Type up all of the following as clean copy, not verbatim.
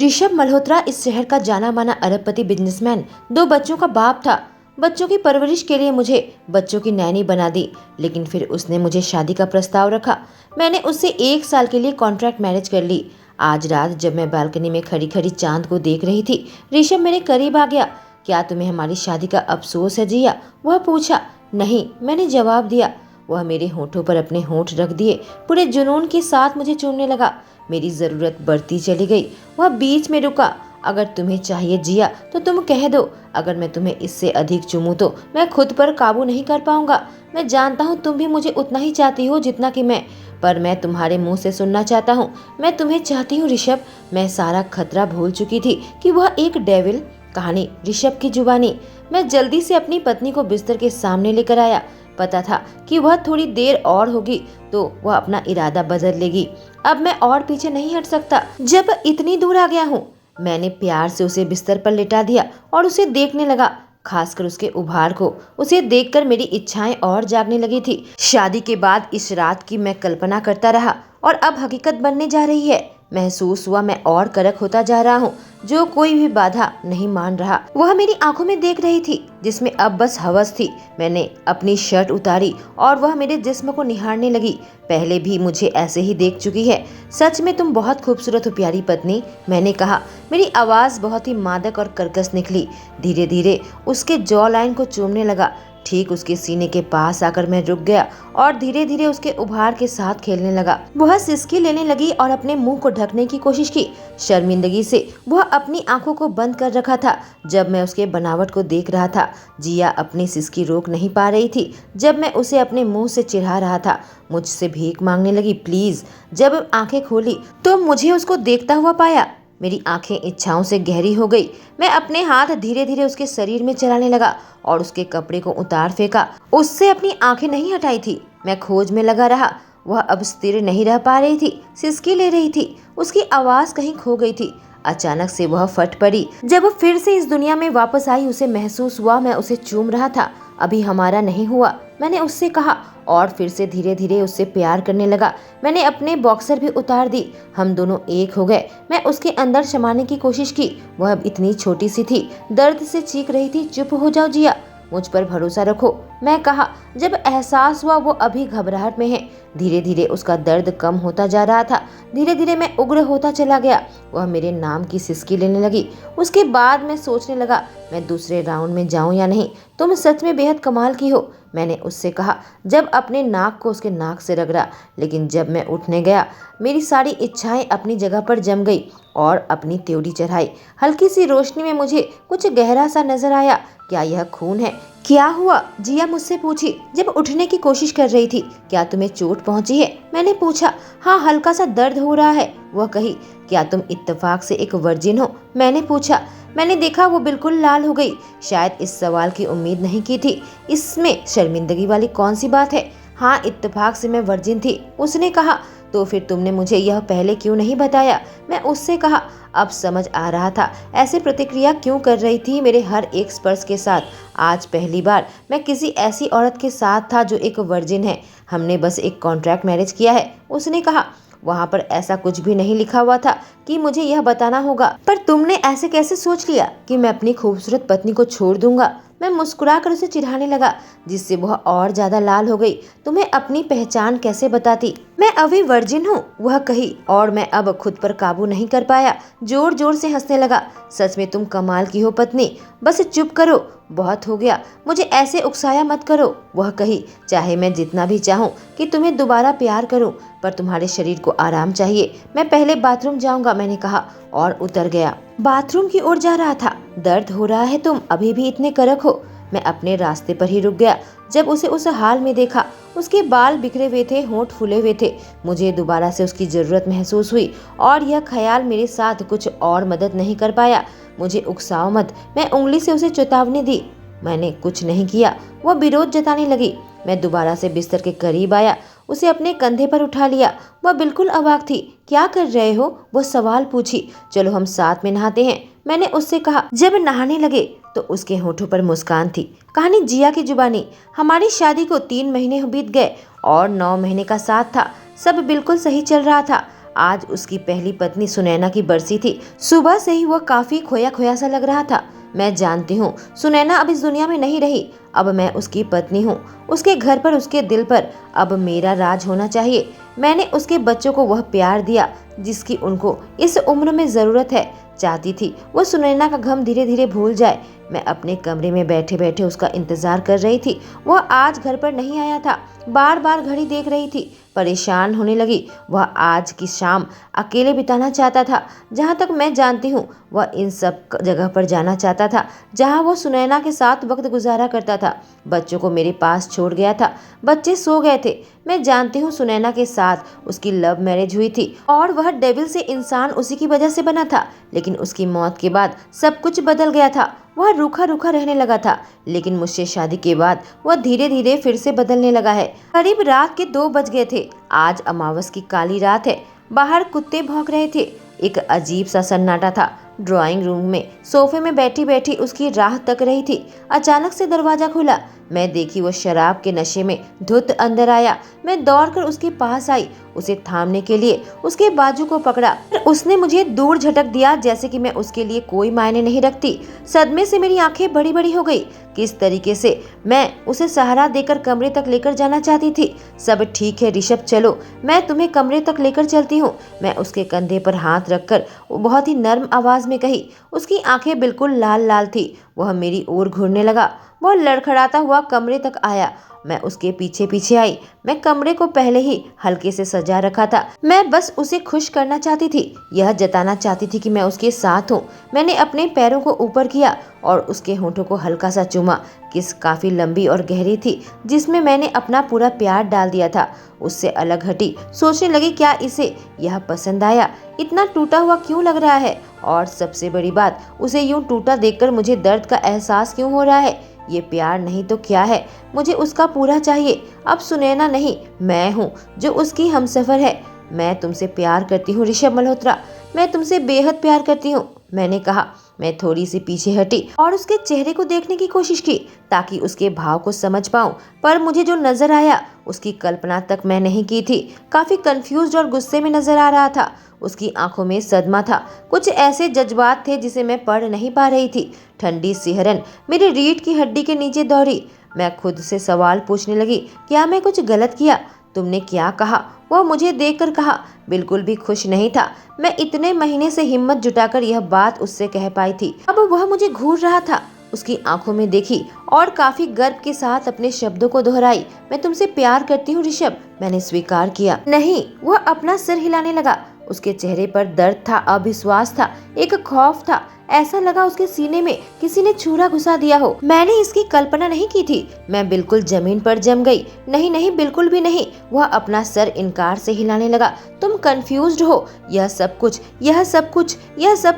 ऋषभ मल्होत्रा इस शहर का जाना माना अरबपति बिजनेसमैन, 2 बच्चों का बाप था। बच्चों की परवरिश के लिए मुझे बच्चों की नैनी बना दी, लेकिन फिर उसने मुझे शादी का प्रस्ताव रखा। मैंने उससे 1 साल के लिए कॉन्ट्रैक्ट मैरिज कर ली। आज रात जब मैं बालकनी में खड़ी खड़ी चांद को देख रही थी, ऋषभ मेरे करीब आ गया। क्या तुम्हें हमारी शादी का अफसोस है जिया? वह पूछा। नहीं, मैंने जवाब दिया। वह मेरे होठों पर अपने होठ रख दिए, पूरे जुनून के साथ मुझे चूमने लगा। मेरी जरूरत बढ़ती चली गई। वह बीच में रुका। अगर तुम्हें चाहिए जिया तो तुम कह दो। अगर मैं तुम्हें इससे अधिक चूमूं तो मैं खुद पर काबू नहीं कर पाऊंगा। मैं जानता हूँ तुम भी मुझे उतना ही चाहती हो जितना कि मैं, पर मैं तुम्हारे मुंह से सुनना चाहता हूँ। मैं तुम्हें चाहती हूँ ऋषभ। मैं सारा खतरा भूल चुकी थी कि वह एक डेविल। कहानी ऋषभ की जुबानी। मैं जल्दी से अपनी पत्नी को बिस्तर के सामने लेकर आया। पता था कि वह थोड़ी देर और होगी तो वह अपना इरादा बदल लेगी। अब मैं और पीछे नहीं हट सकता। जब इतनी दूर आ गया हूँ, मैंने प्यार से उसे बिस्तर पर लिटा दिया और उसे देखने लगा, खासकर उसके उभार को। उसे देखकर मेरी इच्छाएं और जागने लगी थी। शादी के बाद इस रात की मैं कल्पना करता रहा और अब हकीकत बनने जा रही है। महसूस हुआ मैं और कड़क होता जा रहा हूँ। जो कोई भी बाधा नहीं मान रहा। वह मेरी आंखों में देख रही थी जिसमें अब बस हवस थी। मैंने अपनी शर्ट उतारी और वह मेरे जिस्म को निहारने लगी। पहले भी मुझे ऐसे ही देख चुकी है। सच में तुम बहुत खूबसूरत हो प्यारी पत्नी, मैंने कहा। मेरी आवाज बहुत ही मादक और कर्कश निकली। धीरे धीरे उसके जॉ लाइन को चूमने लगा। ठीक उसके सीने के पास आकर मैं रुक गया और धीरे धीरे उसके उभार के साथ खेलने लगा। वह सिसकी लेने लगी और अपने मुंह को ढकने की कोशिश की। शर्मिंदगी से वह अपनी आंखों को बंद कर रखा था जब मैं उसके बनावट को देख रहा था। जिया अपनी सिसकी रोक नहीं पा रही थी जब मैं उसे अपने मुंह से चिढ़ा रहा था। मुझसे भीख मांगने लगी, प्लीज। जब आंखें खोली तो मुझे उसको देखता हुआ पाया। मेरी आंखें इच्छाओं से गहरी हो गई। मैं अपने हाथ धीरे धीरे उसके शरीर में चलाने लगा और उसके कपड़े को उतार फेंका। उससे अपनी आंखें नहीं हटाई थी। मैं खोज में लगा रहा। वह अब स्थिर नहीं रह पा रही थी, सिसकी ले रही थी। उसकी आवाज कहीं खो गई थी। अचानक से वह फट पड़ी। जब वो फिर से इस दुनिया में वापस आई, उसे महसूस हुआ मैं उसे चूम रहा था। अभी हमारा नहीं हुआ, मैंने उससे कहा और फिर से धीरे धीरे उससे प्यार करने लगा। मैंने अपने बॉक्सर भी उतार दी। हम दोनों एक हो गए। मैं उसके अंदर समाने की कोशिश की। वह अब इतनी छोटी सी थी, दर्द से चीख रही थी। चुप हो जाओ जिया, मुझ पर भरोसा रखो, मैं कहा। जब एहसास हुआ वो अभी घबराहट में है। धीरे धीरे उसका दर्द कम होता जा रहा था। धीरे धीरे मैं उग्र होता चला गया। वह मेरे नाम की सिसकी लेने लगी। उसके बाद मैं सोचने लगा मैं दूसरे राउंड में जाऊं या नहीं। तुम सच में बेहद कमाल की हो, मैंने उससे कहा जब अपने नाक को उसके नाक से रगड़ा। लेकिन जब मैं उठने गया, मेरी सारी इच्छाएं अपनी जगह पर जम गई और अपनी त्योड़ी चढ़ाई। हल्की सी रोशनी में मुझे कुछ गहरा सा नजर आया। क्या यह खून है? क्या हुआ? जिया मुझसे पूछी जब उठने की कोशिश कर रही थी। क्या तुम्हें चोट पहुंची है? मैंने पूछा। हाँ, हल्का सा दर्द हो रहा है, वह कही। क्या तुम इत्तेफाक से एक वर्जिन हो? मैंने पूछा। मैंने देखा वो बिल्कुल लाल हो गई। शायद इस सवाल की उम्मीद नहीं की थी। इसमें शर्मिंदगी वाली कौन सी बात है? हाँ, इत्तेफाक से मैं वर्जिन थी, उसने कहा। तो फिर तुमने मुझे यह पहले क्यों नहीं बताया? मैं उससे कहा। अब समझ आ रहा था ऐसे प्रतिक्रिया क्यों कर रही थी मेरे हर एक स्पर्श के साथ। आज पहली बार मैं किसी ऐसी औरत के साथ था जो एक वर्जिन है। हमने बस एक कॉन्ट्रैक्ट मैरिज किया है, उसने कहा। वहाँ पर ऐसा कुछ भी नहीं लिखा हुआ था कि मुझे यह बताना होगा। पर तुमने ऐसे कैसे सोच लिया कि मैं अपनी खूबसूरत पत्नी को छोड़ दूंगा? मैं मुस्कुराकर उसे चिढ़ाने लगा, जिससे वह और ज्यादा लाल हो गई। तुम्हें अपनी पहचान कैसे बताती? मैं अभी वर्जिन हूँ, वह कही। और मैं अब खुद पर काबू नहीं कर पाया, जोर जोर से हंसने लगा। सच में तुम कमाल की हो पत्नी, बस चुप करो, बहुत हो गया, मुझे ऐसे उकसाया मत करो, वह कही। चाहे मैं जितना भी चाहूँ कि तुम्हें दोबारा प्यार करूँ, पर तुम्हारे शरीर को आराम चाहिए। मैं पहले बाथरूम जाऊंगा, मैंने कहा और उतर गया। बाथरूम की ओर जा रहा था। दर्द हो रहा है? तुम अभी भी इतने कड़क हो। मैं अपने रास्ते पर ही रुक गया जब उसे उस हाल में देखा। उसके बाल बिखरे हुए थे, होंठ फूले हुए थे। मुझे दोबारा से उसकी जरूरत महसूस हुई और यह ख्याल मेरे साथ कुछ और मदद नहीं कर पाया। मुझे उकसाओ मत, मैं उंगली से उसे चेतावनी दी। मैंने कुछ नहीं किया। वह विरोध जताने लगी। मैं दोबारा से बिस्तर के करीब आया, उसे अपने कंधे पर उठा लिया। वह बिल्कुल अवाक थी। क्या कर रहे हो? वो सवाल पूछी। चलो हम साथ में नहाते हैं, मैंने उससे कहा। जब नहाने लगे तो उसके होठों पर मुस्कान थी। कहानी जिया की जुबानी। हमारी शादी को 3 महीने बीत गए और 9 महीने का साथ था। सब बिल्कुल सही चल रहा था। आज उसकी पहली पत्नी सुनैना की बरसी थी। सुबह से ही वह काफी खोया खोया सा लग रहा था। मैं जानती हूँ सुनैना अब इस दुनिया में नहीं रही। अब मैं उसकी पत्नी हूँ। उसके घर पर, उसके दिल पर अब मेरा राज होना चाहिए। मैंने उसके बच्चों को वह प्यार दिया जिसकी उनको इस उम्र में जरूरत है। चाहती थी वो सुनैना का गम धीरे धीरे भूल जाए। मैं अपने कमरे में बैठे बैठे उसका इंतजार कर रही थी। वह आज घर पर नहीं आया था। बार बार घड़ी देख रही थी, परेशान होने लगी। वह आज की शाम अकेले बिताना चाहता था। जहाँ तक मैं जानती हूँ वह इन सब जगह पर जाना चाहता था जहाँ वो सुनैना के साथ वक्त गुजारा करता था। बच्चों को मेरे पास छोड़ गया था। बच्चे सो गए थे। मैं जानती हूँ सुनैना के साथ उसकी लव मैरिज हुई थी और वह डेविल से इंसान उसी की वजह से बना था। लेकिन उसकी मौत के बाद सब कुछ बदल गया था। वह रूखा रूखा रहने लगा था, लेकिन मुझसे शादी के बाद वह धीरे धीरे फिर से बदलने लगा है। करीब रात के 2 बज गए थे। आज अमावस की काली रात है। बाहर कुत्ते भौंक रहे थे। एक अजीब सा सन्नाटा था। ड्राइंग रूम में सोफे में बैठी बैठी उसकी राह तक रही थी। अचानक से दरवाजा खुला। मैं देखी वो शराब के नशे में धुत अंदर आया। मैं दौड़कर उसके पास आई, उसे थामने के लिए उसके बाजू को पकड़ा। उसने मुझे दूर झटक दिया जैसे कि मैं उसके लिए कोई मायने नहीं रखती। सदमे से मेरी आंखें बड़ी बड़ी हो गई। किस तरीके से मैं उसे सहारा देकर कमरे तक लेकर जाना चाहती थी। सब ठीक है ऋषभ, चलो मैं तुम्हें कमरे तक लेकर चलती हूँ। मैं उसके कंधे पर हाथ रखकर बहुत ही नर्म आवाज में कही। उसकी आंखें बिल्कुल लाल लाल थी। वह मेरी ओर घूरने लगा। वह लड़खड़ाता हुआ कमरे तक आया। मैं उसके पीछे पीछे आई। मैं कमरे को पहले ही हल्के से सजा रखा था। मैं बस उसे खुश करना चाहती थी, यह जताना चाहती थी कि मैं उसके साथ हूँ। मैंने अपने पैरों को ऊपर किया और उसके होठों को हल्का सा चूमा। किस काफी लंबी और गहरी थी, जिसमें मैंने अपना पूरा प्यार डाल दिया था। उससे अलग हटी, सोचने लगी क्या इसे यह पसंद आया, इतना टूटा हुआ क्यों लग रहा है, और सबसे बड़ी बात, उसे यूं टूटा देखकर मुझे दर्द का एहसास क्यों हो रहा है। ये प्यार नहीं तो क्या है। मुझे उसका पूरा चाहिए। अब सुनैना नहीं, मैं हूँ जो उसकी हमसफर है। मैं तुमसे प्यार करती हूँ ऋषभ मल्होत्रा, मैं तुमसे बेहद प्यार करती हूँ, मैंने कहा। मैं थोड़ी सी पीछे हटी और उसके चेहरे को देखने की कोशिश की ताकि उसके भाव को समझ पाऊं, पर मुझे जो नजर आया उसकी कल्पना तक मैं नहीं की थी। काफी कंफ्यूज्ड और गुस्से में नजर आ रहा था। उसकी आंखों में सदमा था। कुछ ऐसे जज्बात थे जिसे मैं पढ़ नहीं पा रही थी। ठंडी सिहरन मेरी रीढ़ की हड्डी के नीचे दौड़ी। मैं खुद से सवाल पूछने लगी, क्या मैं कुछ गलत किया? तुमने क्या कहा? वह मुझे देखकर कहा। बिल्कुल भी खुश नहीं था। मैं इतने महीने से हिम्मत जुटाकर यह बात उससे कह पाई थी। अब वह मुझे घूर रहा था। उसकी आंखों में देखी और काफी गर्व के साथ अपने शब्दों को दोहराई। मैं तुमसे प्यार करती हूँ ऋषभ। मैंने स्वीकार किया। नहीं, वह अपना सिर हिलाने लगा। उसके चेहरे पर दर्द था, अविश्वास था, एक खौफ था। ऐसा लगा उसके सीने में किसी ने छुरा घुसा दिया हो। मैंने इसकी कल्पना नहीं की थी। मैं बिल्कुल जमीन पर जम गई। नहीं नहीं, बिल्कुल भी नहीं। वह अपना सर इनकार से हिलाने लगा। तुम कंफ्यूज्ड हो। यह सब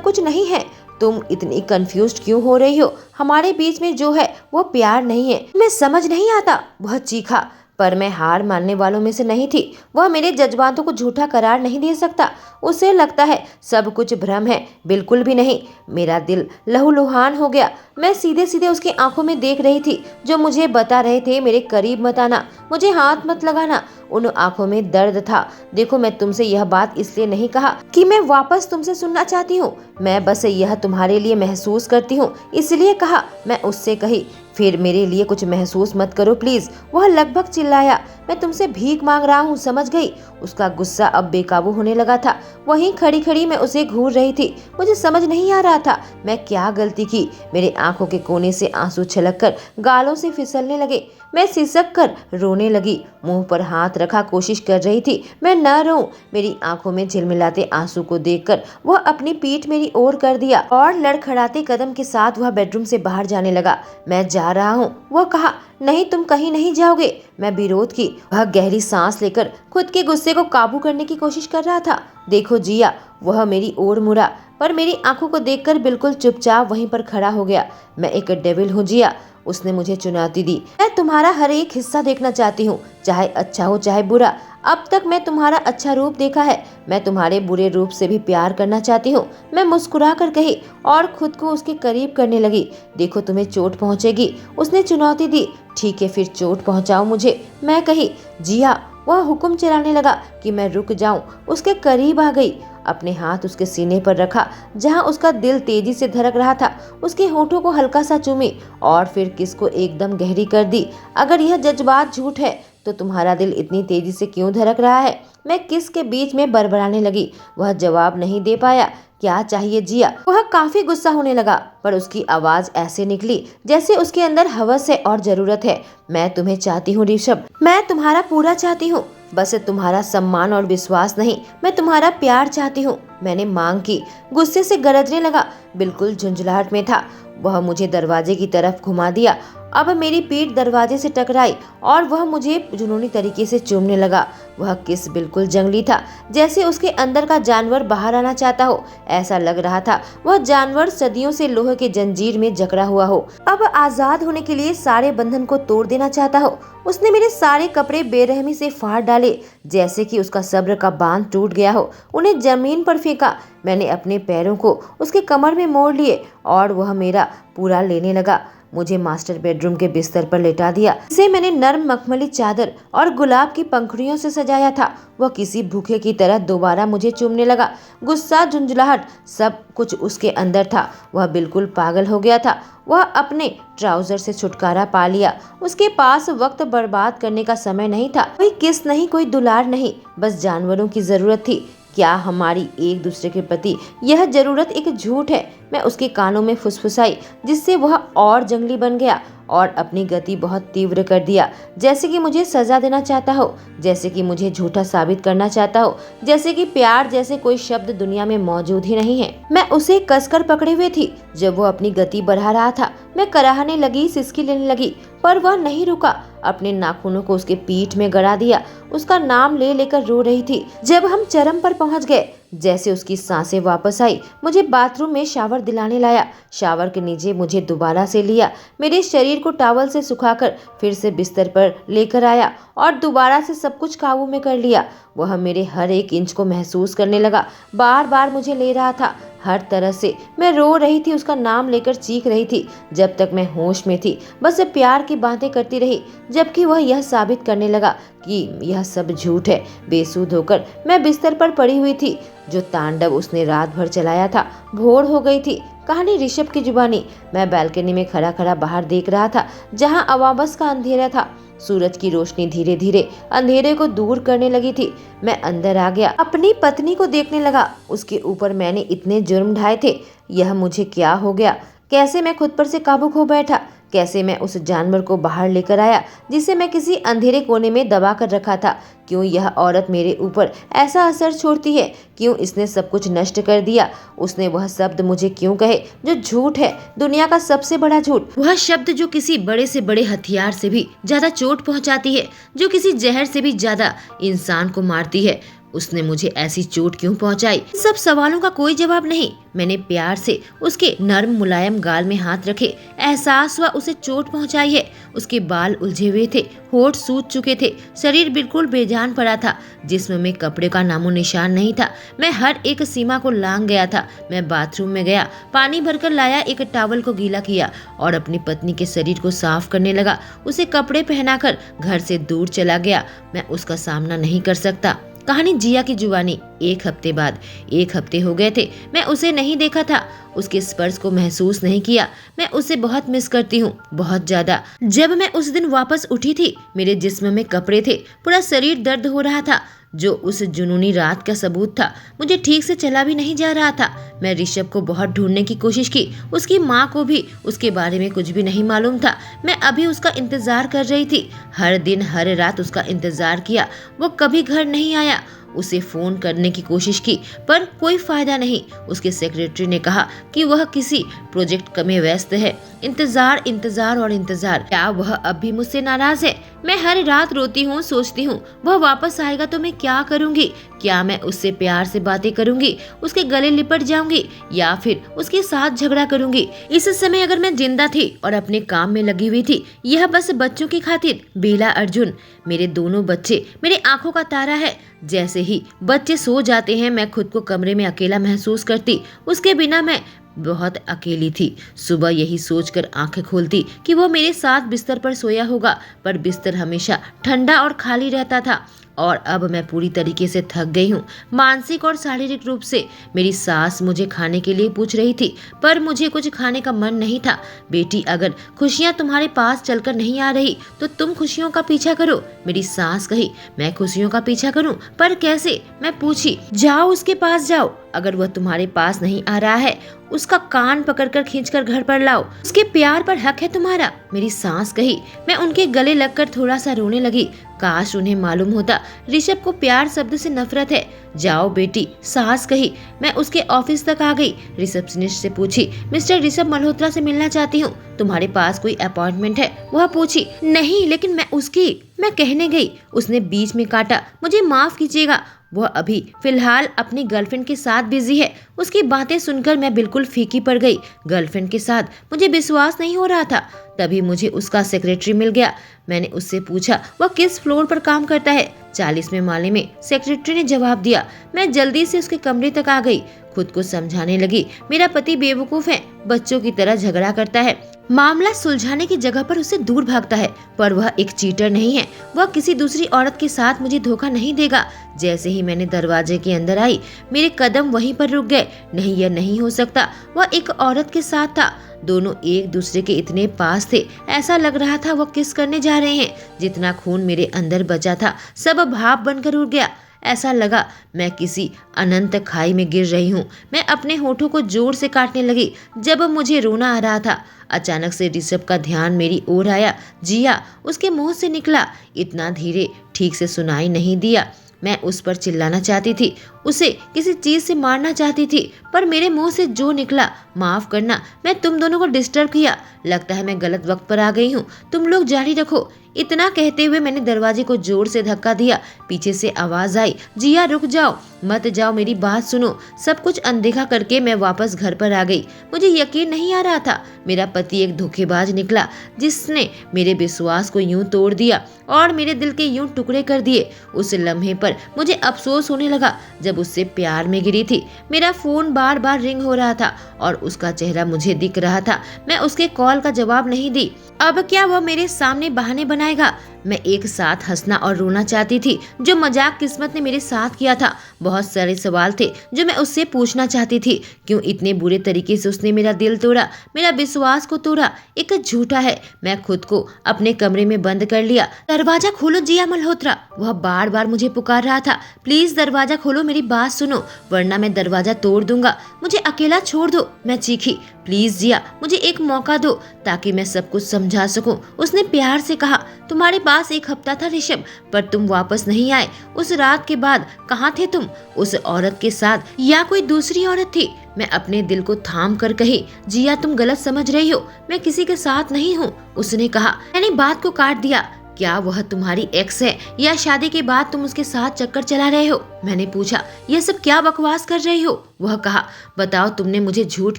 कुछ नहीं है। तुम इतनी कंफ्यूज्ड क्यों हो रही हो? हमारे बीच में जो है वो प्यार नहीं है। तुम्हें समझ नहीं आता, वह चीखा। पर मैं हार मानने वालों में से नहीं थी। वह मेरे जज्बातों को झूठा करार नहीं दे सकता। उसे लगता है सब कुछ भ्रम है। बिल्कुल भी नहीं। मेरा दिल लहूलुहान हो गया। मैं सीधे सीधे उसकी आंखों में देख रही थी, जो मुझे बता रहे थे मेरे करीब मत आना, मुझे हाथ मत लगाना। उन आंखों में दर्द था। देखो, मैं तुमसे यह बात इसलिए नहीं कहा कि मैं वापस तुमसे सुनना चाहती हूँ। मैं बस यह तुम्हारे लिए महसूस करती हूँ, इसलिए कहा। मैं उससे कही, फिर मेरे लिए कुछ महसूस मत करो प्लीज। वह लगभग चिल्लाया। मैं तुमसे भीख मांग रहा हूँ, समझ गई? उसका गुस्सा अब बेकाबू होने लगा था। वहीं खड़ी खड़ी मैं उसे घूर रही थी। मुझे समझ नहीं आ रहा था मैं क्या गलती की। मेरे आंखों के कोने से आंसू छलककर गालों से फिसलने लगे। मैं सिसक कर रोने लगी। मुंह पर हाथ रखा कोशिश कर रही थी मैं न रोऊं। मेरी आंखों में झिलमिलाते आंसू को देखकर वह अपनी पीठ मेरी ओर कर दिया और लड़खड़ाते कदम के साथ वह बेडरूम से बाहर जाने लगा। मैं जा रहा हूँ, वह कहा। नहीं, तुम कहीं नहीं जाओगे। मैं विरोध की। वह गहरी सांस लेकर खुद के गुस्से को काबू करने की कोशिश कर रहा था। देखो जिया, वह मेरी ओर मुड़ा, पर मेरी आंखों को देखकर बिल्कुल चुपचाप वहीं पर खड़ा हो गया। मैं एक डेविल हूँ जिया, उसने मुझे चुनौती दी। मैं तुम्हारा हर एक हिस्सा देखना चाहती हूँ, चाहे अच्छा हो चाहे बुरा। अब तक मैं तुम्हारा अच्छा रूप देखा है, मैं तुम्हारे बुरे रूप से भी प्यार करना चाहती हूँ। मैं मुस्कुरा कर कही और खुद को उसके करीब करने लगी। देखो, तुम्हें चोट पहुँचेगी, उसने चुनौती दी। ठीक है, फिर चोट पहुँचाओ मुझे, मैं कही। जिया, वह हुक्म चलाने लगा कि मैं रुक जाऊं। उसके करीब आ गई, अपने हाथ उसके सीने पर रखा जहां उसका दिल तेजी से धड़क रहा था। उसके होठों को हल्का सा चूमी और फिर किस को एकदम गहरी कर दी। अगर यह जज्बात झूठ है तो तुम्हारा दिल इतनी तेजी से क्यों धड़क रहा है? मैं किस के बीच में बड़बड़ाने लगी। वह जवाब नहीं दे पाया। क्या चाहिए जिया? वह काफी गुस्सा होने लगा, पर उसकी आवाज ऐसे निकली जैसे उसके अंदर हवस है और जरूरत है। मैं तुम्हें चाहती हूँ ऋषभ, मैं तुम्हारा पूरा चाहती हूँ, बस तुम्हारा सम्मान और विश्वास नहीं, मैं तुम्हारा प्यार चाहती हूँ। मैंने मांग की। गुस्से से गरजने लगा, बिल्कुल झुंझलाहट में था। वह मुझे दरवाजे की तरफ घुमा दिया। अब मेरी पीठ दरवाजे से टकराई और वह मुझे जुनूनी तरीके से चूमने लगा। वह किस बिल्कुल जंगली था, जैसे उसके अंदर का जानवर बाहर आना चाहता हो। ऐसा लग रहा था वह जानवर सदियों से लोहे के जंजीर में जकड़ा हुआ हो, अब आजाद होने के लिए सारे बंधन को तोड़ देना चाहता हो। उसने मेरे सारे कपड़े बेरहमी से फाड़ डाले, जैसे कि उसका सब्र का बांध टूट गया हो। उन्हें जमीन पर फेंका। मैंने अपने पैरों को उसके कमर में मोड़ लिए और वह मेरा पूरा लेने लगा। मुझे मास्टर बेडरूम के बिस्तर पर लेटा दिया, जिसे मैंने नर्म मखमली चादर और गुलाब की पंखुड़ियों से सजाया था। वह किसी भूखे की तरह दोबारा मुझे चूमने लगा। गुस्सा, झुंझलाहट, सब कुछ उसके अंदर था। वह बिल्कुल पागल हो गया था। वह अपने ट्राउजर से छुटकारा पा लिया। उसके पास वक्त बर्बाद करने का समय नहीं था। कोई किस नहीं, कोई दुलार नहीं, बस जानवरों की जरूरत थी। क्या हमारी एक दूसरे के प्रति यह जरूरत एक झूठ है? मैं उसके कानों में फुसफुसाई, जिससे वह और जंगली बन गया और अपनी गति बहुत तीव्र कर दिया, जैसे कि मुझे सजा देना चाहता हो, जैसे कि मुझे झूठा साबित करना चाहता हो, जैसे कि प्यार जैसे कोई शब्द दुनिया में मौजूद ही नहीं है। मैं उसे कसकर पकड़े हुए थी जब वो अपनी गति बढ़ा रहा था। मैं कराहने लगी, सिसकी लेने लगी, पर वह नहीं रुका। अपने नाखूनों को उसके पीठ में गड़ा दिया। उसका नाम ले लेकर रो रही थी। जब हम चरम पर पहुंच गए, जैसे उसकी सांसें वापस आई, मुझे बाथरूम में शावर दिलाने लाया। शावर के नीचे मुझे दोबारा से लिया, मेरे शरीर को टॉवल से सुखाकर फिर से बिस्तर पर लेकर आया और दोबारा से सब कुछ काबू में कर लिया। वह मेरे हर एक इंच को महसूस करने लगा, बार बार मुझे ले रहा था, हर तरह से। मैं रो रही थी, उसका नाम लेकर चीख रही थी। जब तक मैं होश में थी बस प्यार की बातें करती रही, जबकि वह यह साबित करने लगा कि यह सब झूठ है। बेसुध होकर मैं बिस्तर पर पड़ी हुई थी। जो तांडव उसने रात भर चलाया था, भोर हो गई थी। कहानी ऋषभ की जुबानी। मैं बालकनी में खड़ा खड़ा बाहर देख रहा था, जहां अवाबस का अंधेरा था। सूरज की रोशनी धीरे धीरे अंधेरे को दूर करने लगी थी। मैं अंदर आ गया, अपनी पत्नी को देखने लगा। उसके ऊपर मैंने इतने जुर्म ढाए थे। यह मुझे क्या हो गया? कैसे मैं खुद पर से काबू खो बैठा? कैसे मैं उस जानवर को बाहर लेकर आया जिसे मैं किसी अंधेरे कोने में दबा कर रखा था? क्यों यह औरत मेरे ऊपर ऐसा असर छोड़ती है? क्यों इसने सब कुछ नष्ट कर दिया? उसने वह शब्द मुझे क्यों कहे जो झूठ है, दुनिया का सबसे बड़ा झूठ। वह शब्द जो किसी बड़े से बड़े हथियार से भी ज्यादा चोट पहुंचाती है, जो किसी जहर से भी ज्यादा इंसान को मारती है। उसने मुझे ऐसी चोट क्यों पहुंचाई? सब सवालों का कोई जवाब नहीं। मैंने प्यार से उसके नर्म मुलायम गाल में हाथ रखे। एहसास हुआ उसे चोट पहुंचाई है। उसके बाल उलझे हुए थे, होठ सूज चुके थे, शरीर बिल्कुल बेजान पड़ा था, जिस्म में कपड़े का नामो निशान नहीं था। मैं हर एक सीमा को लांघ गया था। मैं बाथरूम में गया, पानी भरकर लाया, एक टॉवल को गीला किया और अपनी पत्नी के शरीर को साफ करने लगा। उसे कपड़े पहनाकर घर से दूर चला गया। मैं उसका सामना नहीं कर सकता। कहानी जिया की जुबानी। एक हफ्ते बाद, 1 हफ्ते हो गए थे, मैं उसे नहीं देखा था, उसके स्पर्श को महसूस नहीं किया। मैं उसे बहुत मिस करती हूँ, बहुत ज्यादा। जब मैं उस दिन वापस उठी थी, मेरे जिस्म में कपड़े थे, पूरा शरीर दर्द हो रहा था, जो उस जुनूनी रात का सबूत था। मुझे ठीक से चला भी नहीं जा रहा था। मैं ऋषभ को बहुत ढूंढने की कोशिश की, उसकी माँ को भी। उसके बारे में कुछ भी नहीं मालूम था। मैं अभी उसका इंतजार कर रही थी, हर दिन हर रात उसका इंतजार किया। वो कभी घर नहीं आया। उसे फोन करने की कोशिश की, पर कोई फायदा नहीं। उसके सेक्रेटरी ने कहा कि वह किसी प्रोजेक्ट में व्यस्त है। इंतजार, इंतजार और इंतजार। क्या वह अब भी मुझसे नाराज है? मैं हर रात रोती हूँ, सोचती हूँ वह वापस आएगा तो मैं क्या करूँगी? क्या मैं उससे प्यार से बातें करूँगी, उसके गले लिपट जाऊंगी, या फिर उसके साथ झगड़ा करूँगी? इस समय अगर मैं जिंदा थी और अपने काम में लगी हुई थी, यह बस बच्चों की खातिर। बेला, अर्जुन, मेरे दोनों बच्चे मेरे आंखों का तारा है। जैसे ही बच्चे सो जाते हैं, मैं खुद को कमरे में अकेला महसूस करती। उसके बिना मैं बहुत अकेली थी। सुबह यही सोचकर आंखें खोलती कि वो मेरे साथ बिस्तर पर सोया होगा, पर बिस्तर हमेशा ठंडा और खाली रहता था। और अब मैं पूरी तरीके से थक गई हूँ, मानसिक और शारीरिक रूप से। मेरी सास मुझे खाने के लिए पूछ रही थी, पर मुझे कुछ खाने का मन नहीं था। बेटी, अगर खुशियाँ तुम्हारे पास चलकर नहीं आ रही तो तुम खुशियों का पीछा करो, मेरी सास कही। मैं खुशियों का पीछा करूं, पर कैसे? मैं पूछी। जाओ, उसके पास जाओ। अगर वह तुम्हारे पास नहीं आ रहा है, उसका कान पकड़कर खींचकर घर पर लाओ। उसके प्यार पर हक है तुम्हारा, मेरी सास कही। मैं उनके गले लगकर थोड़ा सा रोने लगी। काश उन्हें मालूम होता ऋषभ को प्यार शब्द से नफरत है। जाओ बेटी, सास कही। मैं उसके ऑफिस तक आ गई। रिसेप्शनिस्ट से पूछी, मिस्टर ऋषभ मल्होत्रा से मिलना चाहती हूँ, तुम्हारे पास कोई अपॉइंटमेंट है? वह पूछी। नहीं, लेकिन मैं कहने गई। उसने बीच में काटा, मुझे माफ कीजिएगा, वह अभी फिलहाल अपनी गर्लफ्रेंड के साथ बिजी है। उसकी बातें सुनकर मैं बिल्कुल फीकी पड़ गई। गर्लफ्रेंड के साथ? मुझे विश्वास नहीं हो रहा था। तभी मुझे उसका सेक्रेटरी मिल गया। मैंने उससे पूछा वह किस फ्लोर पर काम करता है। 40वें माले में, सेक्रेटरी ने जवाब दिया। मैं जल्दी से उसके कमरे तक आ गई। खुद को समझाने लगी, मेरा पति बेवकूफ है, बच्चों की तरह झगड़ा करता है, मामला सुलझाने की जगह पर उससे दूर भागता है, पर वह एक चीटर नहीं है। वह किसी दूसरी औरत के साथ मुझे धोखा नहीं देगा। जैसे ही मैंने दरवाजे के अंदर आई, मेरे कदम वहीं पर रुक गए। नहीं, यह नहीं हो सकता, वह एक औरत के साथ था। दोनों एक दूसरे के इतने पास थे, ऐसा लग रहा था वह किस करने जा रहे हैं। जितना खून मेरे अंदर बचा था सब भाप बनकर उड़ गया। ऐसा लगा मैं किसी अनंत खाई में गिर रही हूँ। मैं अपने होठों को जोर से काटने लगी। जब मुझे रोना आ रहा था, अचानक से ऋषभ का ध्यान मेरी ओर आया। जिया, उसके मुंह से निकला। इतना धीरे, ठीक से सुनाई नहीं दिया। मैं उस पर चिल्लाना चाहती थी, उसे किसी चीज से मारना चाहती थी, पर मेरे मुंह से जो निकला, माफ करना, मैं तुम दोनों को डिस्टर्ब किया। लगता है मैं गलत वक्त पर आ गई हूँ, तुम लोग जारी रखो। इतना कहते हुए मैंने दरवाजे को जोर से धक्का दिया। पीछे से आवाज आई, जिया रुक जाओ, मत जाओ, मेरी बात सुनो। सब कुछ अनदेखा करके मैं वापस घर पर आ गई। मुझे यकीन नहीं आ रहा था, मेरा पति एक धोखेबाज निकला, जिसने मेरे विश्वास को यूं तोड़ दिया और मेरे दिल के यूं टुकड़े कर दिए। उस लम्हे पर मुझे अफसोस होने लगा जब उससे प्यार में गिरी थी। मेरा फोन बार बार रिंग हो रहा था और उसका चेहरा मुझे दिख रहा था। मैं उसके कॉल का जवाब नहीं दी। अब क्या वह मेरे सामने बहाने बनाएगा? मैं एक साथ हंसना और रोना चाहती थी। जो मजाक किस्मत ने मेरे साथ किया था। बहुत सारे सवाल थे जो मैं उससे पूछना चाहती थी। क्यों इतने बुरे तरीके से उसने मेरा दिल तोड़ा, मेरा विश्वास को तोड़ा? एक झूठा है। मैं खुद को अपने कमरे में बंद कर लिया। दरवाजा खोलो जिया मल्होत्रा, वह बार बार मुझे पुकार रहा था। प्लीज दरवाजा खोलो, मेरी बात सुनो, वरना मैं दरवाजा तोड़ दूंगा। मुझे अकेला छोड़ दो, मैं चीखी। प्लीज जिया, मुझे एक मौका दो ताकि मैं सब कुछ समझा सकूं। उसने प्यार से कहा, तुम्हारे पास एक हफ्ता था ऋषभ, पर तुम वापस नहीं आए। उस रात के बाद कहाँ थे तुम? उस औरत के साथ या कोई दूसरी औरत थी? मैं अपने दिल को थाम कर कही, जिया तुम गलत समझ रही हो, मैं किसी के साथ नहीं हूँ। उसने कहा। मैंने बात को काट दिया। क्या वह तुम्हारी एक्स है या शादी के बाद तुम उसके साथ चक्कर चला रहे हो? मैंने पूछा। यह सब क्या बकवास कर रही हो? वह कहा। बताओ तुमने मुझे झूठ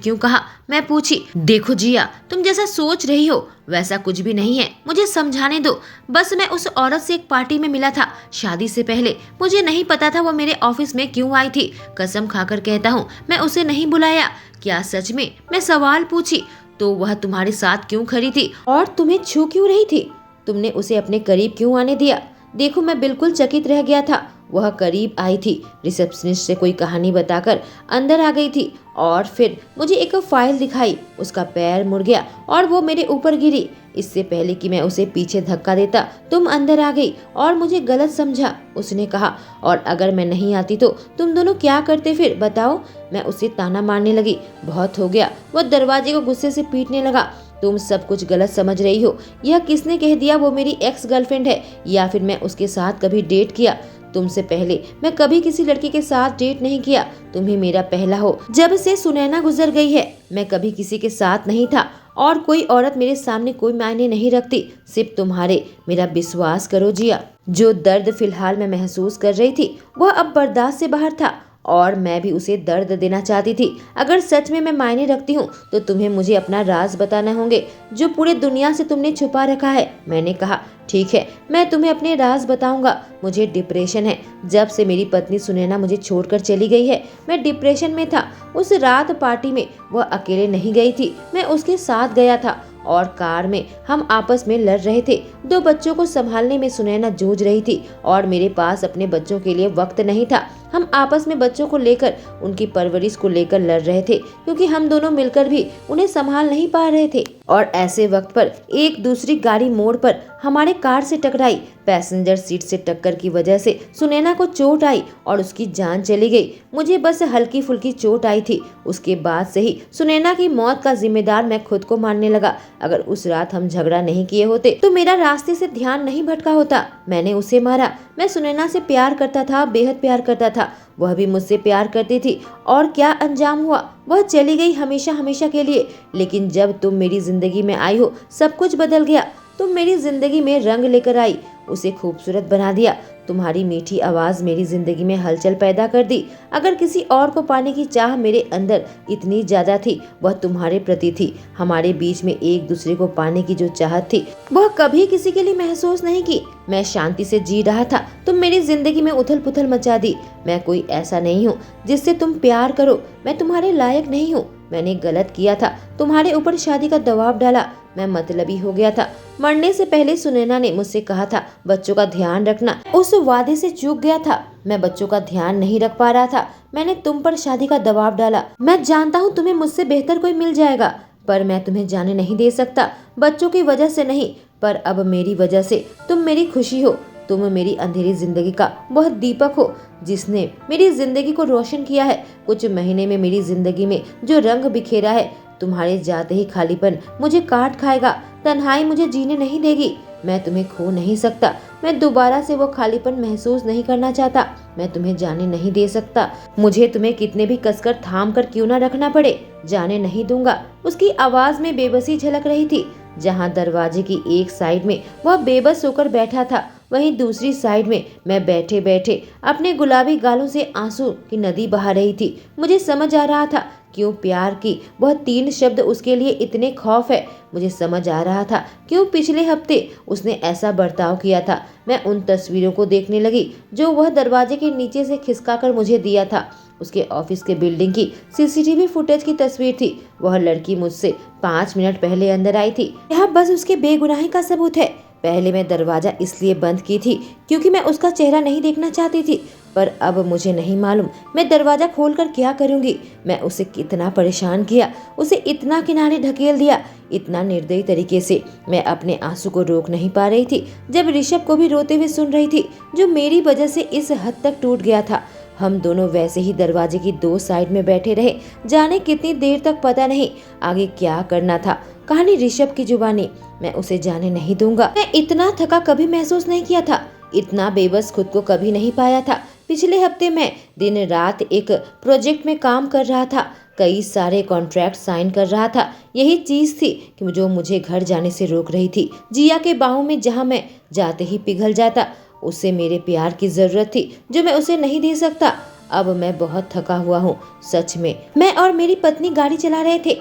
क्यों कहा? मैं पूछी। देखो जिया, तुम जैसा सोच रही हो वैसा कुछ भी नहीं है, मुझे समझाने दो। बस मैं उस औरत से एक पार्टी में मिला था शादी से पहले। मुझे नहीं पता था वो मेरे ऑफिस में क्यों आई थी। कसम खाकर कहता हूँ मैं उसे नहीं बुलाया। क्या सच में? मैं सवाल पूछी। तो वह तुम्हारे साथ क्यों खड़ी थी और तुम्हें छू क्यों रही थी? तुमने उसे अपने करीब क्यों आने दिया? देखो मैं बिल्कुल चकित रह गया था। वह करीब आई थी, रिसेप्शनिस्ट से कोई कहानी बताकर अंदर आ गई थी और फिर मुझे एक फाइल दिखाई। उसका पैर मुड़ गया और वो मेरे ऊपर गिरी। इससे पहले कि मैं उसे पीछे धक्का देता तुम अंदर आ गई और मुझे गलत समझा, उसने कहा। और अगर मैं नहीं आती तो तुम दोनों क्या करते फिर बताओ? मैं उसे ताना मारने लगी। बहुत हो गया। वह दरवाजे को गुस्से से पीटने लगा। तुम सब कुछ गलत समझ रही हो। यह किसने कह दिया वो मेरी एक्स गर्लफ्रेंड है या फिर मैं उसके साथ कभी डेट किया? तुमसे पहले मैं कभी किसी लड़की के साथ डेट नहीं किया। तुम ही मेरा पहला हो। जब से सुनैना गुजर गई है मैं कभी किसी के साथ नहीं था और कोई औरत मेरे सामने कोई मायने नहीं रखती, सिर्फ तुम्हारे। मेरा विश्वास करो जिया, जो दर्द फिलहाल मैं महसूस कर रही थी वह अब बर्दाश्त से बाहर था और मैं भी उसे दर्द देना चाहती थी। अगर सच में मैं मायने रखती हूँ तो तुम्हें मुझे अपना राज बताना होंगे जो पूरे दुनिया से तुमने छुपा रखा है। मैंने कहा, ठीक है, मैं तुम्हें अपने राज बताऊंगा। मुझे डिप्रेशन है। जब से मेरी पत्नी सुनैना मुझे छोड़कर चली गई है मैं डिप्रेशन में था। उस रात पार्टी में वह अकेले नहीं गई थी, मैं उसके साथ गया था और कार में हम आपस में लड़ रहे थे। 2 बच्चों को संभालने में सुनैना जूझ रही थी और मेरे पास अपने बच्चों के लिए वक्त नहीं था। हम आपस में बच्चों को लेकर, उनकी परवरिश को लेकर लड़ रहे थे क्योंकि हम दोनों मिलकर भी उन्हें संभाल नहीं पा रहे थे। और ऐसे वक्त पर एक दूसरी गाड़ी मोड़ पर हमारे कार से टकराई। पैसेंजर सीट से टक्कर की वजह से सुनैना को चोट आई और उसकी जान चली गई। मुझे बस हल्की फुल्की चोट आई थी। उसके बाद से ही सुनैना की मौत का जिम्मेदार मैं खुद को मानने लगा। अगर उस रात हम झगड़ा नहीं किए होते तो मेरा रास्ते से ध्यान नहीं भटका होता। मैंने उसे मारा। मैं सुनैना से प्यार करता था, बेहद प्यार करता था। वह भी मुझसे प्यार करती थी और क्या अंजाम हुआ, वह चली गई हमेशा हमेशा के लिए। लेकिन जब तुम मेरी जिंदगी में आई हो सब कुछ बदल गया। तुम मेरी जिंदगी में रंग लेकर आई, उसे खूबसूरत बना दिया। तुम्हारी मीठी आवाज मेरी जिंदगी में हलचल पैदा कर दी। अगर किसी और को पाने की चाह मेरे अंदर इतनी ज्यादा थी वह तुम्हारे प्रति थी। हमारे बीच में एक दूसरे को पाने की जो चाहत थी वह कभी किसी के लिए महसूस नहीं की। मैं शांति से जी रहा था, तुम मेरी जिंदगी में उथल पुथल मचा दी। मैं कोई ऐसा नहीं हूँ जिससे तुम प्यार करो। मैं तुम्हारे लायक नहीं हूँ। मैंने गलत किया था, तुम्हारे ऊपर शादी का दबाव डाला। मैं मतलबी हो गया था। मरने से पहले सुनैना ने मुझसे कहा था बच्चों का ध्यान रखना। उस वादे से चूक गया था। मैं बच्चों का ध्यान नहीं रख पा रहा था। मैंने तुम पर शादी का दबाव डाला। मैं जानता हूँ तुम्हें मुझसे बेहतर कोई मिल जाएगा, पर मैं तुम्हें जाने नहीं दे सकता। बच्चों की वजह से नहीं, पर अब मेरी वजह से तुम मेरी खुशी हो। तुम मेरी अंधेरी जिंदगी का वह दीपक हो जिसने मेरी जिंदगी को रोशन किया है। कुछ महीने में मेरी जिंदगी में जो रंग बिखेरा है, तुम्हारे जाते ही खालीपन मुझे काट खाएगा। तन्हाई मुझे जीने नहीं देगी। मैं तुम्हें खो नहीं सकता। मैं दोबारा से वो खालीपन महसूस नहीं करना चाहता। मैं तुम्हें जाने नहीं दे सकता। मुझे तुम्हें कितने भी कसकर थाम कर क्यों ना रखना पड़े, जाने नहीं दूंगा। उसकी आवाज में बेबसी झलक रही थी। जहाँ दरवाजे की एक साइड में वह बेबस होकर बैठा था, वहीं दूसरी साइड में मैं बैठे बैठे अपने गुलाबी गालों से आंसू की नदी बहा रही थी। मुझे समझ आ रहा था क्यों प्यार की वह 3 शब्द उसके लिए इतने खौफ है। मुझे समझ आ रहा था क्यों पिछले हफ्ते उसने ऐसा बर्ताव किया था। मैं उन तस्वीरों को देखने लगी जो वह दरवाजे के नीचे से खिसका कर मुझे दिया था। उसके ऑफिस के बिल्डिंग की सीसीटीवी फुटेज की तस्वीर थी। वह लड़की मुझसे 5 मिनट पहले अंदर आई थी। यह बस उसके बेगुनाही का सबूत है। पहले मैं दरवाजा इसलिए बंद की थी क्योंकि मैं उसका चेहरा नहीं देखना चाहती थी, पर अब मुझे नहीं मालूम मैं दरवाजा खोलकर क्या करूंगी। मैं उसे कितना परेशान किया, उसे इतना किनारे ढकेल दिया, इतना निर्दयी तरीके से। मैं अपने आंसू को रोक नहीं पा रही थी जब ऋषभ को भी रोते हुए सुन रही थी, जो मेरी वजह से इस हद तक टूट गया था। हम दोनों वैसे ही दरवाजे की 2 साइड में बैठे रहे, जाने कितनी देर तक पता नहीं आगे क्या करना था। कहानी ऋषभ की जुबानी। मैं उसे जाने नहीं दूंगा। मैं इतना थका कभी महसूस नहीं किया था, इतना बेबस खुद को कभी नहीं पाया था। पिछले हफ्ते मैं दिन रात एक प्रोजेक्ट में काम कर रहा था, कई सारे कॉन्ट्रैक्ट साइन कर रहा था। यही चीज थी कि जो मुझे घर जाने से रोक रही थी। जिया के बाहों में जहां मैं जाते ही पिघल जाता। उसे मेरे प्यार की जरूरत थी जो मैं उसे नहीं दे सकता। अब मैं बहुत थका हुआ हूँ सच में। मैं और मेरी पत्नी गाड़ी चला रहे थे।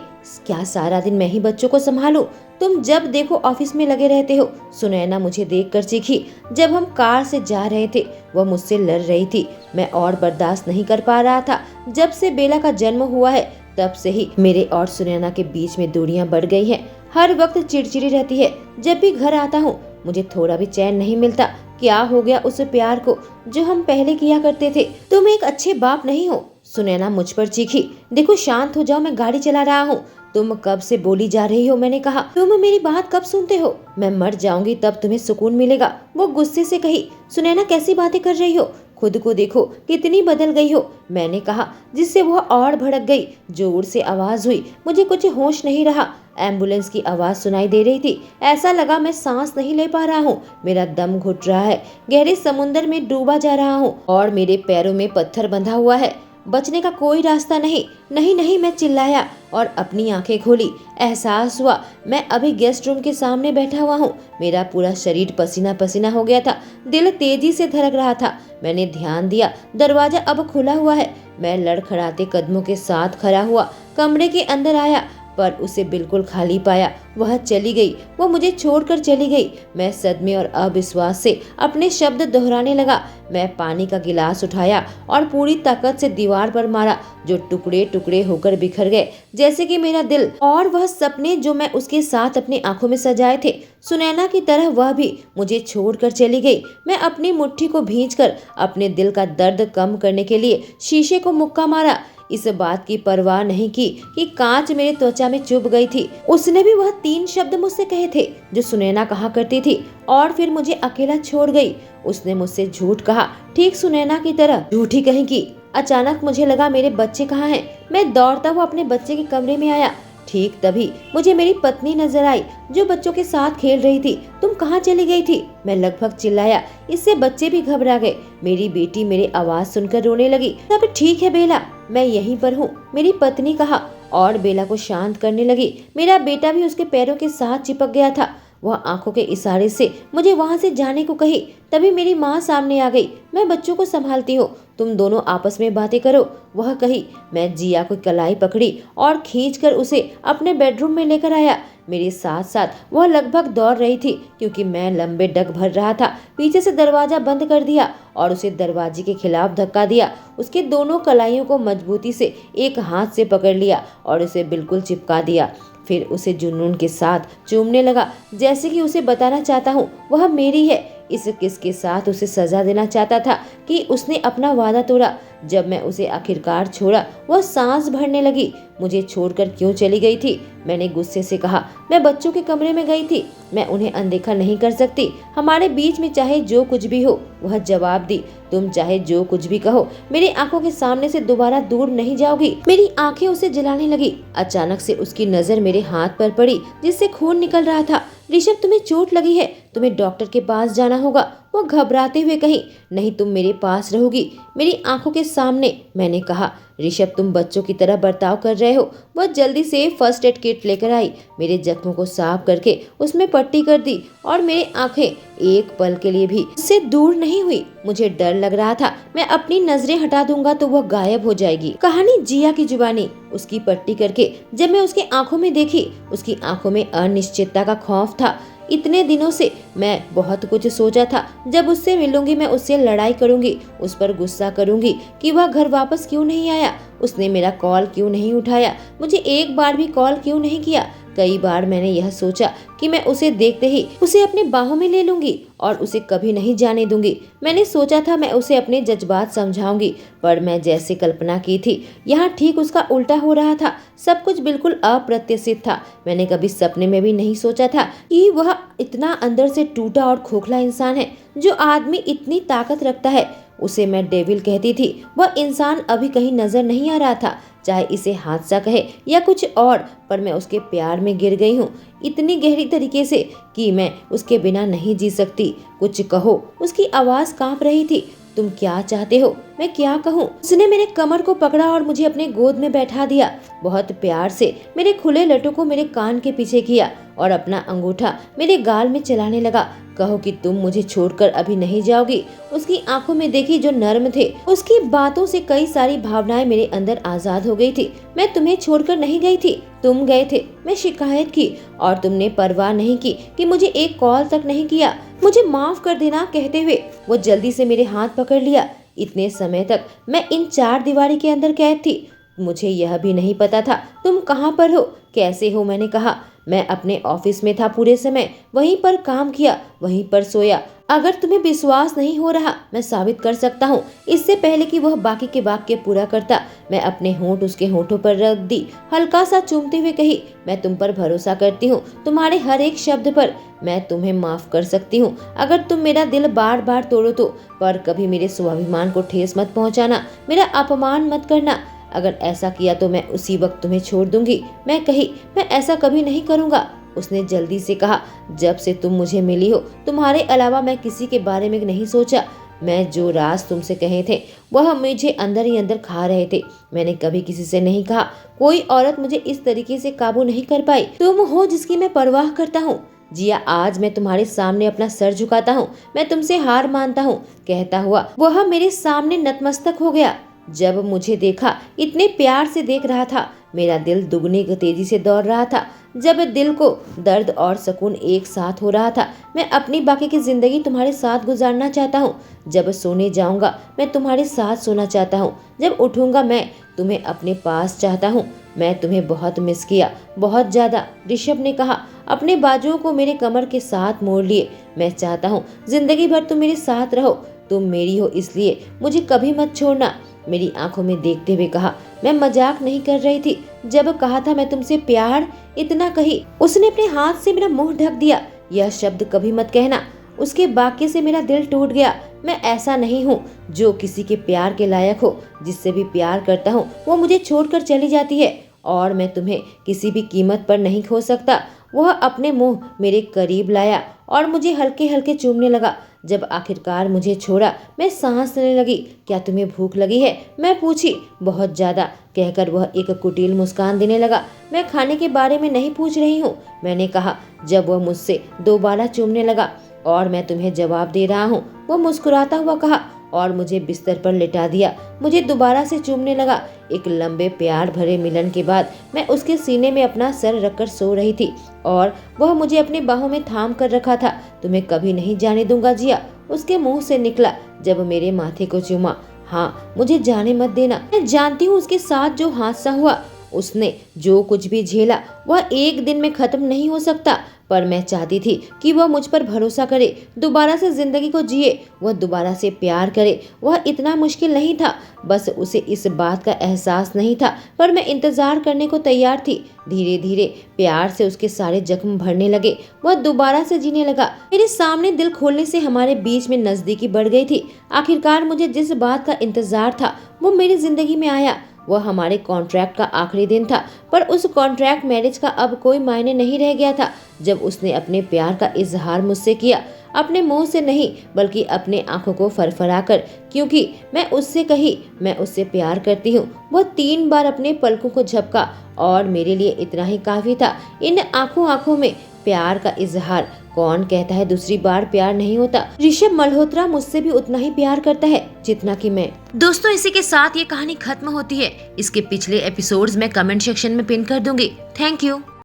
क्या सारा दिन मैं ही बच्चों को संभालूं? तुम जब देखो ऑफिस में लगे रहते हो। सुनैना मुझे देखकर चीखी। जब हम कार से जा रहे थे वह मुझसे लड़ रही थी। मैं और बर्दाश्त नहीं कर पा रहा था। जब से बेला का जन्म हुआ है तब से ही मेरे और सुनैना के बीच में दूरियां बढ़ गई हैं। हर वक्त चिड़चिड़ी रहती है। जब भी घर आता हूँ मुझे थोड़ा भी चैन नहीं मिलता। क्या हो गया उस प्यार को जो हम पहले किया करते थे? तुम एक अच्छे बाप नहीं हो। सुनैना मुझ पर चीखी। देखो शांत हो जाओ, मैं गाड़ी चला रहा हूँ। तुम कब से बोली जा रही हो? मैंने कहा। तुम मेरी बात कब सुनते हो? मैं मर जाऊंगी तब तुम्हें सुकून मिलेगा। वो गुस्से से कही। सुनैना कैसी बातें कर रही हो? खुद को देखो कितनी बदल गई हो। मैंने कहा, जिससे वह और भड़क गई। जोर से आवाज हुई। मुझे कुछ होश नहीं रहा। एम्बुलेंस की आवाज सुनाई दे रही थी। ऐसा लगा मैं सांस नहीं ले पा रहा हूँ। मेरा दम घुट रहा है। गहरे समुद्र में डूबा जा रहा हूँ और मेरे पैरों में पत्थर बंधा हुआ है। बचने का कोई रास्ता नहीं। नहीं नहीं, मैं चिल्लाया और अपनी आंखें खोली। एहसास हुआ मैं अभी गेस्ट रूम के सामने बैठा हुआ हूँ। मेरा पूरा शरीर पसीना पसीना हो गया था। दिल तेजी से धड़क रहा था। मैंने ध्यान दिया, दरवाजा अब खुला हुआ है। मैं लड़खड़ाते कदमों के साथ खड़ा हुआ कमरे के अंदर आया, पर उसे बिल्कुल खाली पाया। वह चली गई, वो मुझे छोड़कर चली गई। मैं सदमे और अविश्वास से अपने शब्द दोहराने लगा। मैं पानी का गिलास उठाया और पूरी ताकत से दीवार पर मारा, जो टुकड़े टुकड़े होकर बिखर गए, जैसे कि मेरा दिल और वह सपने जो मैं उसके साथ अपनी आंखों में सजाए थे। सुनैना की तरह वह भी मुझे छोड़कर चली गई। मैं अपनी मुट्ठी को भींचकर अपने दिल का दर्द कम करने के लिए शीशे को मुक्का मारा। इस बात की परवाह नहीं की कि कांच मेरे त्वचा में चुभ गई थी। उसने भी वह 3 शब्द मुझसे कहे थे जो सुनैना कहा करती थी, और फिर मुझे अकेला छोड़ गई। उसने मुझसे झूठ कहा, ठीक सुनैना की तरह झूठी कहेगी। अचानक मुझे लगा मेरे बच्चे कहाँ हैं। मैं दौड़ता हुआ अपने बच्चे के कमरे में आया। ठीक तभी मुझे मेरी पत्नी नजर आई, जो बच्चों के साथ खेल रही थी। तुम कहाँ चली गई थी? मैं लगभग चिल्लाया। इससे बच्चे भी घबरा गए। मेरी बेटी मेरी आवाज सुनकर रोने लगी। अब ठीक है बेला, मैं यहीं पर हूँ, मेरी पत्नी कहा, और बेला को शांत करने लगी। मेरा बेटा भी उसके पैरों के साथ चिपक गया था। वह आंखों के इशारे से मुझे वहां से जाने को कही। तभी मेरी माँ सामने आ गई। मैं बच्चों को संभालती हूँ, तुम दोनों आपस में बातें करो, वह कही। मैं जिया को कलाई पकड़ी और खींचकर उसे अपने बेडरूम में लेकर आया। मेरे साथ साथ वह लगभग दौड़ रही थी, क्योंकि मैं लंबे डग भर रहा था। पीछे से दरवाजा बंद कर दिया और उसे दरवाजे के खिलाफ धक्का दिया। उसके दोनों कलाइयों को मजबूती से एक हाथ से पकड़ लिया और उसे बिल्कुल चिपका दिया। फिर उसे जुनून के साथ चूमने लगा, जैसे कि उसे बताना चाहता हूँ वह मेरी है। इस किस के साथ उसे सजा देना चाहता था कि उसने अपना वादा तोड़ा। जब मैं उसे आखिरकार छोड़ा, वह सांस भरने लगी। मुझे छोड़कर क्यों चली गई थी? मैंने गुस्से से कहा। मैं बच्चों के कमरे में गई थी, मैं उन्हें अनदेखा नहीं कर सकती। हमारे बीच में चाहे जो कुछ भी हो, वह जवाब दी। तुम चाहे जो कुछ भी कहो, मेरी आंखों के सामने से दोबारा दूर नहीं जाओगी। मेरी आंखें उसे जलाने लगी। अचानक से उसकी नजर मेरे हाथ पर पड़ी, जिससे खून निकल रहा था। ऋषभ, तुम्हें चोट लगी है, तुम्हें डॉक्टर के पास जाना होगा, वो घबराते हुए कही। नहीं, तुम मेरे पास रहोगी, मेरी आंखों के सामने। मैंने कहा, ऋषभ तुम बच्चों की तरह बर्ताव कर रहे हो। वह जल्दी से फर्स्ट एड किट लेकर आई, मेरे जख्मों को साफ करके उसमें पट्टी कर दी, और मेरी आंखें एक पल के लिए भी उससे दूर नहीं हुई। मुझे डर लग रहा था मैं अपनी नजरें हटा दूंगा तो वह गायब हो जाएगी। कहानी जिया की जुबानी। उसकी पट्टी करके जब मैं उसकी आंखों में देखी, उसकी आंखों में अनिश्चितता का खौफ था। इतने दिनों से मैं बहुत कुछ सोचा था। जब उससे मिलूंगी मैं उससे लड़ाई करूंगी, उस पर गुस्सा करूंगी कि वह घर वापस क्यों नहीं आया, उसने मेरा कॉल क्यों नहीं उठाया, मुझे एक बार भी कॉल क्यों नहीं किया। कई बार मैंने यह सोचा कि मैं उसे देखते ही उसे अपने बाहों में ले लूंगी और उसे कभी नहीं जाने दूंगी। मैंने सोचा था मैं उसे अपने जज्बात समझाऊंगी, पर मैं जैसे कल्पना की थी यहाँ ठीक उसका उल्टा हो रहा था। सब कुछ बिल्कुल अप्रत्याशित था। मैंने कभी सपने में भी नहीं सोचा था कि वह इतना अंदर से टूटा और खोखला इंसान है। जो आदमी इतनी ताकत रखता है उसे मैं डेविल कहती थी। वह इंसान अभी कहीं नजर नहीं आ रहा था, चाहे इसे हादसा कहे या कुछ और, पर मैं उसके प्यार में गिर गई हूँ इतनी गहरी तरीके से कि मैं उसके बिना नहीं जी सकती। कुछ कहो। उसकी आवाज कांप रही थी। तुम क्या चाहते हो? मैं क्या कहूँ? उसने मेरे कमर को पकड़ा और मुझे अपने गोद में बैठा दिया। बहुत प्यार से मेरे खुले लटों को मेरे कान के पीछे किया और अपना अंगूठा मेरे गाल में चलाने लगा। कहो कि तुम मुझे छोड़कर अभी नहीं जाओगी। उसकी आंखों में देखी जो नर्म थे। उसकी बातों से कई सारी भावनाएं मेरे अंदर आजाद हो गई थी। मैं तुम्हें छोड़कर नहीं गई थी, तुम गए थे। मैं शिकायत की और तुमने परवाह नहीं की कि मुझे एक कॉल तक नहीं किया। मुझे माफ कर देना कहते हुए वो जल्दी से मेरे हाथ पकड़ लिया। इतने समय तक मैं इन 4 दीवारी के अंदर कैद थी। मुझे यह भी नहीं पता था तुम कहाँ पर हो, कैसे हो। मैंने कहा, मैं अपने ऑफिस में था पूरे समय, वहीं पर काम किया, वहीं पर सोया। अगर तुम्हें विश्वास नहीं हो रहा, मैं साबित कर सकता हूँ। इससे पहले कि वह बाकी के वाक्य पूरा करता, मैं अपने होंठ उसके होंठों पर रख दी। हल्का सा चूमते हुए कही, मैं तुम पर भरोसा करती हूँ, तुम्हारे हर एक शब्द पर। मैं तुम्हें माफ कर सकती हूँ अगर तुम मेरा दिल बार बार तोड़ो तो, पर कभी मेरे स्वाभिमान को ठेस मत पहुँचाना, मेरा अपमान मत करना। अगर ऐसा किया तो मैं उसी वक्त तुम्हें छोड़ दूंगी। मैं कही, मैं ऐसा कभी नहीं करूंगा। उसने जल्दी से कहा, जब से तुम मुझे मिली हो तुम्हारे अलावा मैं किसी के बारे में नहीं सोचा। मैं जो राज तुमसे कहे थे वह मुझे अंदर ही अंदर खा रहे थे। मैंने कभी किसी से नहीं कहा। कोई औरत मुझे इस तरीके से काबू नहीं कर पाई। तुम हो जिसकी मैं परवाह करता हूँ। जिया, आज मैं तुम्हारे सामने अपना सर झुकाता हूँ। मैं तुमसे हार मानता हूँ कहता हुआ वह मेरे सामने नतमस्तक हो गया। जब मुझे देखा इतने प्यार से देख रहा था, मेरा दिल दुगनी तेजी से दौड़ रहा था। जब दिल को दर्द और सुकून एक साथ हो रहा था। मैं अपनी बाकी की जिंदगी तुम्हारे साथ गुजारना चाहता हूँ। जब सोने जाऊंगा मैं तुम्हारे साथ सोना चाहता हूँ। जब उठूंगा मैं तुम्हें अपने पास चाहता हूँ। मैं तुम्हें बहुत मिस किया, बहुत ज्यादा, ऋषभ ने कहा, अपने बाजुओं को मेरे कमर के साथ मोड़ लिए। मैं चाहता हूँ जिंदगी भर तुम मेरे साथ रहो। तुम मेरी हो इसलिए मुझे कभी मत छोड़ना, मेरी आंखों में देखते हुए कहा। मैं मजाक नहीं कर रही थी जब कहा था मैं तुमसे प्यार, इतना कही उसने अपने हाथ से मेरा मुंह ढक दिया। यह शब्द कभी मत कहना। उसके वाक्य से मेरा दिल टूट गया। मैं ऐसा नहीं हूँ जो किसी के प्यार के लायक हो। जिससे भी प्यार करता हूँ वो मुझे छोड़कर चली जाती है और मैं तुम्हें किसी भी कीमत पर नहीं खो सकता। वह अपने मुंह मेरे करीब लाया और मुझे हल्के हल्के चूमने लगा। जब आखिरकार मुझे छोड़ा मैं सांस लेने लगी। क्या तुम्हें भूख लगी है, मैं पूछी। बहुत ज्यादा, कहकर वह एक कुटिल मुस्कान देने लगा। मैं खाने के बारे में नहीं पूछ रही हूँ, मैंने कहा। जब वह मुझसे दोबारा चूमने लगा और मैं तुम्हें जवाब दे रहा हूँ, वो मुस्कुराता हुआ कहा और मुझे बिस्तर पर लिटा दिया। मुझे दोबारा से चूमने लगा। एक लंबे प्यार भरे मिलन के बाद मैं उसके सीने में अपना सर रखकर सो रही थी और वह मुझे अपने बाहों में थाम कर रखा था। तुम्हें कभी नहीं जाने दूंगा जिया, उसके मुंह से निकला जब मेरे माथे को चूमा। हाँ, मुझे जाने मत देना। मैं जानती हूँ उसके साथ जो हादसा हुआ, उसने जो कुछ भी झेला वह एक दिन में खत्म नहीं हो सकता, पर मैं चाहती थी कि वह मुझ पर भरोसा करे, दोबारा से जिंदगी को जिए, वह दोबारा से प्यार करे। वह इतना मुश्किल नहीं था, बस उसे इस बात का एहसास नहीं था, पर मैं इंतजार करने को तैयार थी। धीरे धीरे प्यार से उसके सारे जख्म भरने लगे। वह दोबारा से जीने लगा। मेरे सामने दिल खोलने से हमारे बीच में नजदीकी बढ़ गई थी। आखिरकार मुझे जिस बात का इंतजार था वो मेरी जिंदगी में आया। वह हमारे कॉन्ट्रैक्ट का आखिरी दिन था, पर उस कॉन्ट्रैक्ट मैरिज का अब कोई मायने नहीं रह गया था जब उसने अपने प्यार का इजहार मुझसे किया। अपने मुंह से नहीं बल्कि अपने आंखों को फरफराकर, क्योंकि मैं उससे कही मैं उससे प्यार करती हूँ। वह 3 बार अपने पलकों को झपका और मेरे लिए इतना ही काफी था। इन आंखों में प्यार का इजहार। कौन कहता है दूसरी बार प्यार नहीं होता? ऋषभ मल्होत्रा मुझसे भी उतना ही प्यार करता है जितना कि मैं। दोस्तों, इसी के साथ ये कहानी खत्म होती है। इसके पिछले एपिसोड्स मैं कमेंट सेक्शन में पिन कर दूंगी। Thank you.